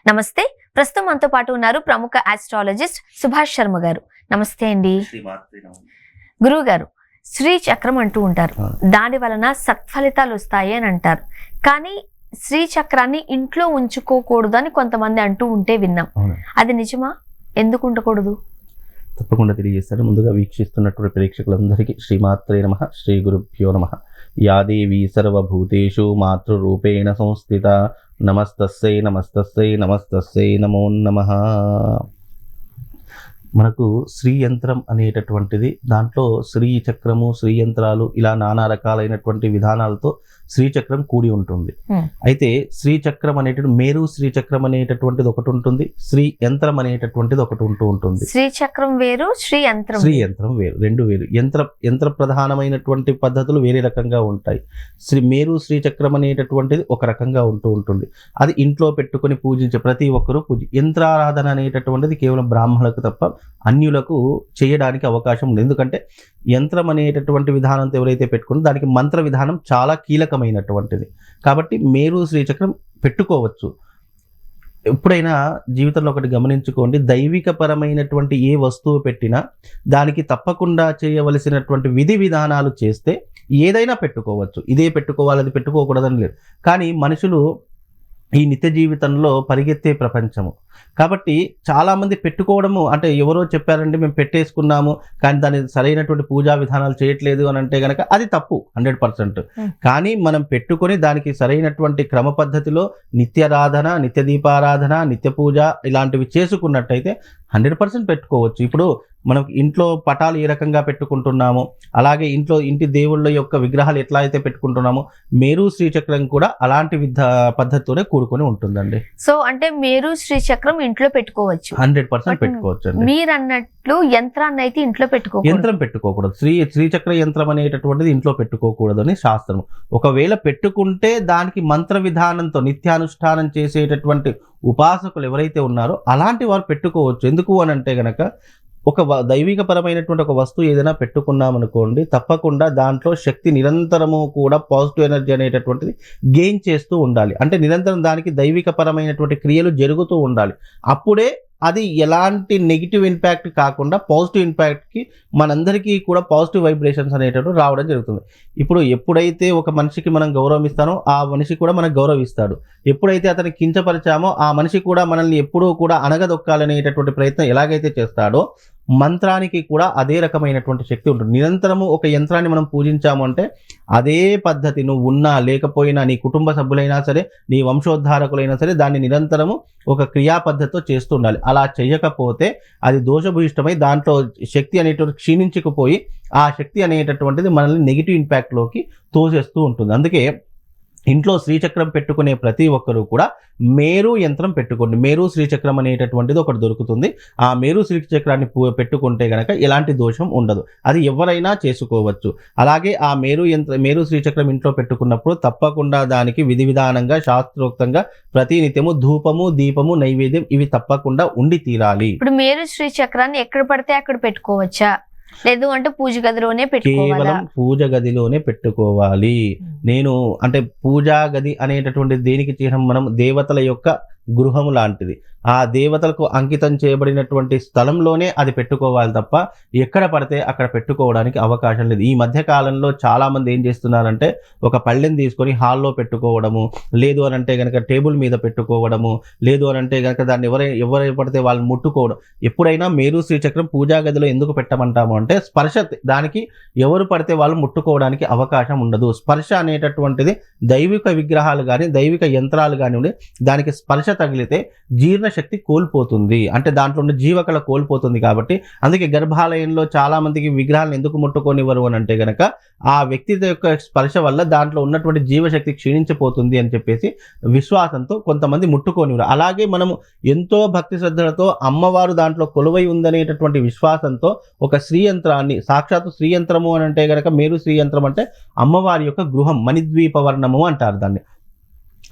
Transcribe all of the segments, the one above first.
నమస్తే. ప్రస్తుతం మనతో పాటు ఉన్నారు ప్రముఖ ఆస్ట్రాలజిస్ట్ సుభాష్ శర్మ గారు. నమస్తే అండి. గురువు గారు, శ్రీ చక్రం అంటూ ఉంటారు, దాని వలన సత్ఫలితాలు వస్తాయి అని అంటారు. కానీ శ్రీ చక్రాన్ని ఇంట్లో ఉంచుకోకూడదు అని కొంతమంది అంటూ ఉంటే విన్నాం. అది నిజమా? ఎందుకు ఉండకూడదు? తప్పకుండా తెలియజేస్తారు. ముందుగా వీక్షిస్తున్నటువంటి ప్రేక్షకులందరికీ శ్రీమాత్రే నమః, శ్రీ గురుభ్యో నమః. యా దేవీ సర్వభూతేషు మాతృరూపేణ సంస్థిత నమస్తస్యై నమస్తస్యై నమస్తస్యై నమో నమః. మనకు శ్రీ యంత్రం అనేటటువంటిది, దాంట్లో శ్రీ చక్రము, శ్రీ యంత్రాలు ఇలా నానా రకాలైనటువంటి విధానాలతో శ్రీచక్రం కూడి ఉంటుంది. అయితే శ్రీచక్రం అనేటువంటి మేరు శ్రీచక్రం అనేటటువంటిది ఒకటి ఉంటుంది, శ్రీ యంత్రం అనేటటువంటిది ఒకటి ఉంటుంది. శ్రీచక్రం వేరు, శ్రీ యంత్రం వేరు, రెండు వేరు. యంత్ర ప్రధానమైనటువంటి పద్ధతులు వేరే రకంగా ఉంటాయి. మేరు శ్రీచక్రం అనేటటువంటిది ఒక రకంగా ఉంటుంది. అది ఇంట్లో పెట్టుకొని పూజించే ప్రతి ఒక్కరూ యంత్రారాధన అనేటటువంటిది కేవలం బ్రాహ్మణులకు తప్ప అన్యులకు చేయడానికి అవకాశం ఉంది. ఎందుకంటే యంత్రం అనేటటువంటి విధానంతో ఎవరైతే పెట్టుకున్నారో దానికి మంత్ర విధానం చాలా కీలకమైనటువంటిది. కాబట్టి మేరు శ్రీచక్రం పెట్టుకోవచ్చు. ఎప్పుడైనా జీవితంలో ఒకటి గమనించుకోండి, దైవిక పరమైనటువంటి ఏ వస్తువు పెట్టినా దానికి తప్పకుండా చేయవలసినటువంటి విధి విధానాలు చేస్తే ఏదైనా పెట్టుకోవచ్చు. ఇదే పెట్టుకోవాలి, అది పెట్టుకోకూడదని లేదు. కానీ మనుషులు ఈ నిత్య జీవితంలో పరిగెత్తే ప్రపంచము కాబట్టి చాలామంది పెట్టుకోవడము అంటే ఎవరో చెప్పారంటే మేము పెట్టేసుకున్నాము కానీ దాని సరైనటువంటి పూజా విధానాలు చేయట్లేదు అని అంటే కనుక అది తప్పు 100%. కానీ మనం పెట్టుకొని దానికి సరైనటువంటి క్రమ పద్ధతిలో నిత్యారాధన, నిత్య దీపారాధన, నిత్య పూజ ఇలాంటివి చేసుకున్నట్టయితే 100% పెట్టుకోవచ్చు. ఇప్పుడు మనం ఇంట్లో పటాలు ఏ రకంగా పెట్టుకుంటున్నామో అలాగే ఇంటి దేవుళ్ళ యొక్క విగ్రహాలు ఎట్లా అయితే పెట్టుకుంటున్నామో మేరు శ్రీచక్రం కూడా అలాంటి పద్ధతితోనే కూడుకొని ఉంటుందండి. సో అంటే మేరు శ్రీచక్రం ఇంట్లో పెట్టుకోవచ్చు, 100% పెట్టుకోవచ్చు అండి. మీరు అన్నట్లు యంత్రాన్ని అయితే ఇంట్లో యంత్రం పెట్టుకోకూడదు. శ్రీచక్ర యంత్రం అనేటటువంటిది ఇంట్లో పెట్టుకోకూడదు అని శాస్త్రం. ఒకవేళ పెట్టుకుంటే దానికి మంత్ర విధానంతో నిత్యానుష్ఠానం చేసేటటువంటి ఉపాసకులు ఎవరైతే ఉన్నారో అలాంటి వారు పెట్టుకోవచ్చు. ఎందుకు అని అంటే గనక ఒక దైవిక పరమైనటువంటి ఒక వస్తువు ఏదైనా పెట్టుకున్నామనుకోండి, తప్పకుండా దాంట్లో శక్తి నిరంతరము కూడా పాజిటివ్ ఎనర్జీ అనేటటువంటిది గెయిన్ చేస్తూ ఉండాలి. అంటే నిరంతరం దానికి దైవిక పరమైనటువంటి క్రియలు జరుగుతూ ఉండాలి. అప్పుడే అది ఎలాంటి నెగిటివ్ ఇంపాక్ట్ కాకుండా పాజిటివ్ ఇంపాక్ట్కి మనందరికీ కూడా పాజిటివ్ వైబ్రేషన్స్ అనేటటువంటి రావడం జరుగుతుంది. ఇప్పుడు ఎప్పుడైతే ఒక మనిషికి మనం గౌరవం ఇస్తానో ఆ మనిషి కూడా మనకు గౌరవిస్తాడు. ఎప్పుడైతే అతన్ని కించపరిచామో ఆ మనిషి కూడా మనల్ని ఎప్పుడూ కూడా అనగదొక్కాలనేటటువంటి ప్రయత్నం ఎలాగైతే చేస్తాడో మంత్రానికి కూడా అదే రకమైనటువంటి శక్తి ఉంటుంది. నిరంతరము ఒక యంత్రాన్ని మనం పూజించాము అంటే అదే పద్ధతి నువ్వు ఉన్నా లేకపోయినా, నీ కుటుంబ సభ్యులైనా సరే, నీ వంశోద్ధారకులైనా సరే దాన్ని నిరంతరము ఒక క్రియా పద్ధతితో చేస్తూ ఉండాలి. అలా చేయకపోతే అది దోషభూయిష్టమై దాంట్లో శక్తి అనేటువంటి క్షీణించకపోయి ఆ శక్తి అనేటటువంటిది మనల్ని నెగిటివ్ ఇంపాక్ట్లోకి తోసేస్తూ ఉంటుంది. అందుకే ఇంట్లో శ్రీచక్రం పెట్టుకునే ప్రతి ఒక్కరూ కూడా మేరు యంత్రం పెట్టుకోండి. మేరు శ్రీచక్రం అనేటటువంటిది ఒకటి దొరుకుతుంది. ఆ మేరు శ్రీచక్రాన్ని పెట్టుకుంటే గనక ఎలాంటి దోషం ఉండదు. అది ఎవరైనా చేసుకోవచ్చు. అలాగే ఆ మేరు శ్రీచక్రం ఇంట్లో పెట్టుకున్నప్పుడు తప్పకుండా దానికి విధి విధానంగా శాస్త్రోక్తంగా ప్రతి నిత్యము ధూపము, దీపము, నైవేద్యం ఇవి తప్పకుండా ఉండి తీరాలి. ఇప్పుడు మేరు శ్రీచక్రాన్ని ఎక్కడ పడితే అక్కడ పెట్టుకోవచ్చా, లేదు అంటే పూజ గదిలోనే కేవలం పూజ గదిలోనే పెట్టుకోవాలి. నేను అంటే పూజా గది అనేటటువంటి దేనికి చిహ్నం, మనం దేవతల యొక్క గృహము లాంటిది. ఆ దేవతలకు అంకితం చేయబడినటువంటి స్థలంలోనే అది పెట్టుకోవాలి తప్ప ఎక్కడ పడితే అక్కడ పెట్టుకోవడానికి అవకాశం లేదు. ఈ మధ్య కాలంలో చాలా మంది ఏం చేస్తున్నారంటే ఒక పళ్ళెని తీసుకొని హాల్లో పెట్టుకోవడము, లేదు అని అంటే కనుక టేబుల్ మీద పెట్టుకోవడము, లేదు అని అంటే కనుక దాన్ని ఎవరు పడితే వాళ్ళని ముట్టుకోవడం. ఎప్పుడైనా మేరు శ్రీచక్రం పూజా గదిలో ఎందుకు పెట్టమంటాము అంటే స్పర్శ, దానికి ఎవరు పడితే వాళ్ళు ముట్టుకోవడానికి అవకాశం ఉండదు. స్పర్శ అనేటటువంటిది దైవిక విగ్రహాలు కానీ దైవిక యంత్రాలు కానివ్వండి, దానికి స్పర్శ తగిలితే జీర్ణశక్తి కోల్పోతుంది, అంటే దాంట్లో ఉన్న జీవకళ కోల్పోతుంది. కాబట్టి అందుకే గర్భాలయంలో చాలా మందికి విగ్రహాలను ఎందుకు ముట్టుకోనివ్వరు అని అంటే గనక ఆ వ్యక్తి యొక్క స్పర్శ వల్ల దాంట్లో ఉన్నటువంటి జీవశక్తి క్షీణించిపోతుంది అని చెప్పేసి విశ్వాసంతో కొంతమంది ముట్టుకోనివ్వరు. అలాగే మనము ఎంతో భక్తి శ్రద్ధలతో అమ్మవారు దాంట్లో కొలువై ఉందనేటటువంటి విశ్వాసంతో ఒక శ్రీయంత్రాన్ని, సాక్షాత్తు శ్రీయంత్రము అని అంటే గనక మేరు శ్రీయంత్రం అంటే అమ్మవారి యొక్క గృహం, మణిద్వీప వర్ణము అంటారు దాన్ని.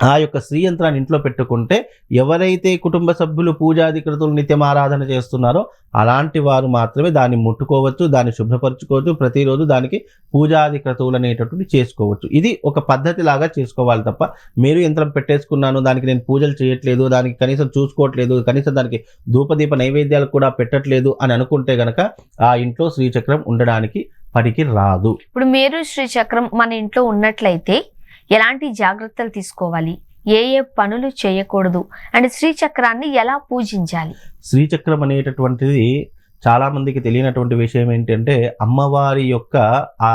ఆ యొక్క శ్రీ యంత్రాన్ని ఇంట్లో పెట్టుకుంటే ఎవరైతే కుటుంబ సభ్యులు పూజాధికృతులు నిత్యం ఆరాధన చేస్తున్నారో అలాంటి వారు మాత్రమే దాన్ని ముట్టుకోవచ్చు, దాన్ని శుభ్రపరచుకోవచ్చు, ప్రతిరోజు దానికి పూజాధికృతులు అనేటటువంటి చేసుకోవచ్చు. ఇది ఒక పద్ధతి లాగా చేసుకోవాలి తప్ప మీరు యంత్రం పెట్టేసుకున్నాను, దానికి నేను పూజలు చేయట్లేదు, దానికి కనీసం చూసుకోవట్లేదు, కనీసం దానికి ధూపదీప నైవేద్యాలు కూడా పెట్టట్లేదు అని అనుకుంటే గనక ఆ ఇంట్లో శ్రీచక్రం ఉండడానికి పనికి రాదు. ఇప్పుడు మీరు శ్రీచక్రం మన ఇంట్లో ఉన్నట్లయితే ఎలాంటి జాగ్రత్తలు తీసుకోవాలి, ఏ ఏ పనులు చేయకూడదు, అండ్ శ్రీచక్రాన్ని ఎలా పూజించాలి? శ్రీచక్రం అనేటటువంటిది చాలా మందికి తెలియనటువంటి విషయం ఏంటంటే అమ్మవారి యొక్క ఆ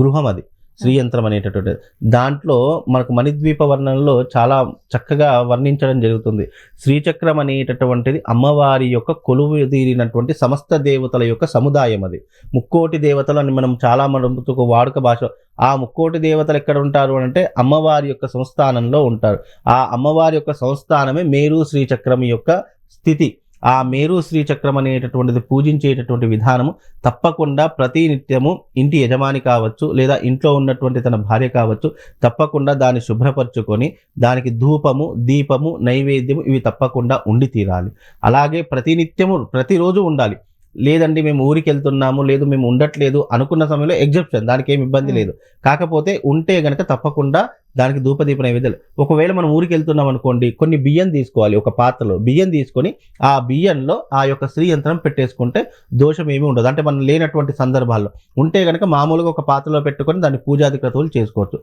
గృహం, అది శ్రీయంత్రం అనేటటువంటిది. దాంట్లో మనకు మణిద్వీప వర్ణనలో చాలా చక్కగా వర్ణించడం జరుగుతుంది. శ్రీచక్రం అనేటటువంటిది అమ్మవారి యొక్క కొలువు తీరినటువంటి సమస్త దేవతల యొక్క సముదాయం. అది ముక్కోటి దేవతలు అని మనం చాలా మనకు వాడుక భాష. ఆ ముక్కోటి దేవతలు ఎక్కడ ఉంటారు అంటే అమ్మవారి యొక్క సంస్థానంలో ఉంటారు. ఆ అమ్మవారి యొక్క సంస్థానమే మేరు శ్రీచక్రం యొక్క స్థితి. ఆ మేరు శ్రీచక్రం అనేటటువంటిది పూజించేటటువంటి విధానము తప్పకుండా ప్రతి నిత్యము ఇంటి యజమాని కావచ్చు లేదా ఇంట్లో ఉన్నటువంటి తన భార్య కావచ్చు తప్పకుండా దాన్ని శుభ్రపరచుకొని దానికి ధూపము, దీపము, నైవేద్యము ఇవి తప్పకుండా ఉండి తీరాలి. అలాగే ప్రతినిత్యము ప్రతిరోజు ఉండాలి. లేదండి మేము ఊరికి వెళ్తున్నాము, లేదు మేము ఉండట్లేదు అనుకున్న సమయంలో ఎగ్జెప్షన్, దానికి ఏమి ఇబ్బంది లేదు. కాకపోతే ఉంటే గనక తప్పకుండా దానికి ధూపదీప నైవేద్యాలు. ఒకవేళ మనం ఊరికి వెళ్తున్నాం అనుకోండి, కొన్ని బియ్యం తీసుకోవాలి, ఒక పాత్రలో బియ్యం తీసుకొని ఆ బియ్యంలో ఆ యొక్క శ్రీ యంత్రం పెట్టేసుకుంటే దోషం ఏమీ ఉండదు. అంటే మనం లేనటువంటి సందర్భాల్లో ఉంటే గనక మామూలుగా ఒక పాత్రలో పెట్టుకొని దాన్ని పూజాది క్రతువులు చేసుకోవచ్చు.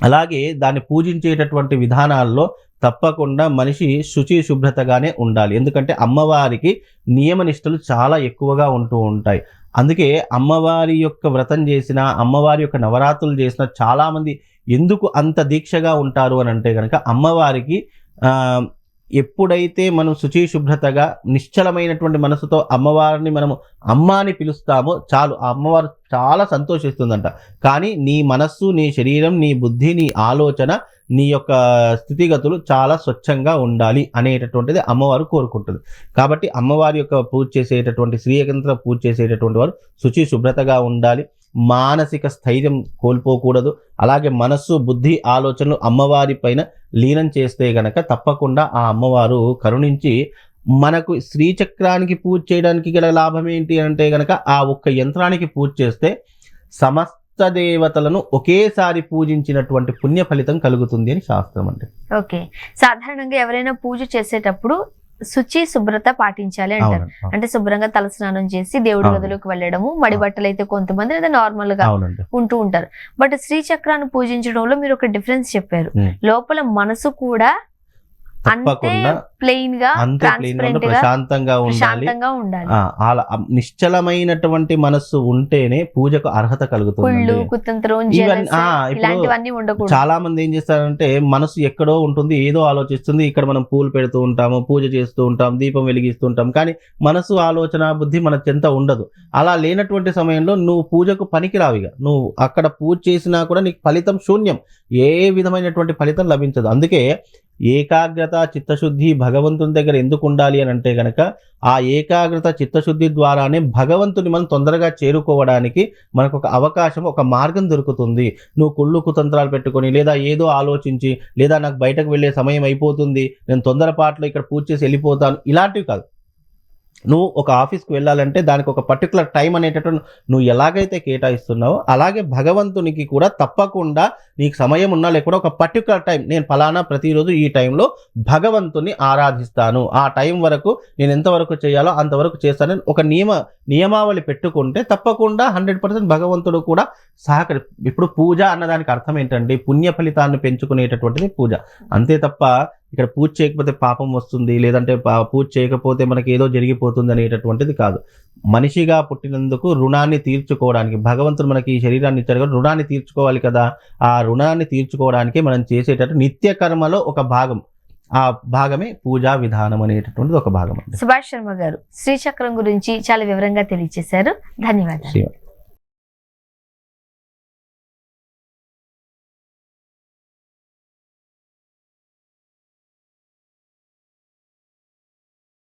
అలాగే దాన్ని పూజించేటటువంటి విధానాల్లో తప్పకుండా మనిషి శుచి శుభ్రతగానే ఉండాలి. ఎందుకంటే అమ్మవారికి నియమనిష్టలు చాలా ఎక్కువగా ఉంటూ ఉంటాయి. అందుకే అమ్మవారి యొక్క వ్రతం చేసిన, అమ్మవారి యొక్క నవరాత్రులు చేసిన చాలామంది ఎందుకు అంత దీక్షగా ఉంటారు అని అంటే కనుక అమ్మవారికి ఎప్పుడైతే మనం శుచి శుభ్రతగా నిశ్చలమైనటువంటి మనసుతో అమ్మవారిని మనము అమ్మ అని పిలుస్తామో చాలు, ఆ అమ్మవారు చాలా సంతోషిస్తుందంట. కానీ నీ మనస్సు, నీ శరీరం, నీ బుద్ధి, నీ ఆలోచన, నీ యొక్క స్థితిగతులు చాలా స్వచ్ఛంగా ఉండాలి అనేటటువంటిది అమ్మవారు కోరుకుంటుంది. కాబట్టి అమ్మవారి యొక్క పూజ చేసేటటువంటి శ్రీయంత్ర పూజ చేసేటటువంటి వారు శుచి శుభ్రతగా ఉండాలి, మానసిక స్థైర్యం కోల్పోకూడదు. అలాగే మనస్సు, బుద్ధి, ఆలోచనలు అమ్మవారి పైన లీనం చేస్తే గనక తప్పకుండా ఆ అమ్మవారు కరుణించి మనకు శ్రీచక్రానికి పూజ చేయడానికి గల లాభం ఏంటి అంటే గనక ఆ ఒక్క యంత్రానికి పూజ చేస్తే సమస్త దేవతలను ఒకేసారి పూజించినటువంటి పుణ్య ఫలితం కలుగుతుంది అని శాస్త్రం అంటే. ఓకే, సాధారణంగా ఎవరైనా పూజ చేసేటప్పుడు శుచి శుభ్రత పాటించాలి అంటారు. అంటే శుభ్రంగా తలస్నానం చేసి దేవుడి గదిలోకి వెళ్ళడము, మడి బట్టలు అయితే కొంతమంది లేదా నార్మల్ గా ఉంటూ ఉంటారు. బట్ శ్రీచక్రాన్ని పూజించడంలో మీరు ఒక డిఫరెన్స్ చెప్పారు. లోపల మనసు కూడా అంతే ప్లెయిన్ గా ప్రశాంతంగా ఉండాలి. నిశ్చలమైనటువంటి మనస్సు ఉంటేనే పూజకు అర్హత కలుగుతుంది. చాలా మంది ఏం చేస్తారంటే మనసు ఎక్కడో ఉంటుంది, ఏదో ఆలోచిస్తుంది. ఇక్కడ మనం పూలు పెడుతూ ఉంటాము, పూజ చేస్తూ ఉంటాం, దీపం వెలిగిస్తూ ఉంటాం, కానీ మనసు, ఆలోచన, బుద్ధి మన చెంత ఉండదు. అలా లేనటువంటి సమయంలో నువ్వు పూజకు పనికిరావిగా. నువ్వు అక్కడ పూజ చేసినా కూడా నీకు ఫలితం శూన్యం, ఏ విధమైనటువంటి ఫలితం లభించదు. అందుకే ఏకాగ్రత, చిత్తశుద్ధి భగవంతుని దగ్గర ఎందుకు ఉండాలి అని అంటే గనక ఆ ఏకాగ్రత, చిత్తశుద్ధి ద్వారానే భగవంతుని మనం తొందరగా చేరుకోవడానికి మనకు ఒక అవకాశం, ఒక మార్గం దొరుకుతుంది. నువ్వు కుళ్ళు కుతంత్రాలు పెట్టుకొని లేదా ఏదో ఆలోచించి లేదా నాకు బయటకు వెళ్ళే సమయం అయిపోతుంది, నేను తొందరపాట్లో ఇక్కడ పూజ చేసి వెళ్ళిపోతాను, ఇలాంటివి కాదు. నువ్వు ఒక ఆఫీస్కి వెళ్ళాలంటే దానికి ఒక పర్టికులర్ టైం అనేటటువంటి నువ్వు ఎలాగైతే కేటాయిస్తున్నావో అలాగే భగవంతునికి కూడా తప్పకుండా నీకు సమయం ఉన్నా లేకుండా ఒక పర్టికులర్ టైం, నేను ఫలానా ప్రతిరోజు ఈ టైంలో భగవంతుని ఆరాధిస్తాను, ఆ టైం వరకు నేను ఎంతవరకు చేయాలో అంతవరకు చేస్తానని ఒక నియమావళి పెట్టుకుంటే తప్పకుండా 100% భగవంతుడు కూడా ఇప్పుడు పూజ అన్నదానికి అర్థం ఏంటండి? పుణ్య ఫలితాన్ని పెంచుకునేటటువంటిది పూజ. అంతే తప్ప ఇక్కడ పూజ చేయకపోతే పాపం వస్తుంది, లేదంటే పూజ చేయకపోతే మనకి ఏదో జరిగిపోతుంది అనేటటువంటిది కాదు. మనిషిగా పుట్టినందుకు రుణాన్ని తీర్చుకోవడానికి భగవంతుడు మనకి ఈ శరీరాన్ని ఇచ్చాడు కదా, రుణాన్ని తీర్చుకోవాలి కదా. ఆ రుణాన్ని తీర్చుకోవడానికి మనం చేసేటట్టు నిత్య కర్మలో ఒక భాగం, ఆ భాగమే పూజా విధానం అనేటటువంటిది ఒక భాగం. సుభాష్ శర్మ గారు శ్రీచక్రం గురించి చాలా వివరంగా తెలియజేశారు. ధన్యవాదాలు.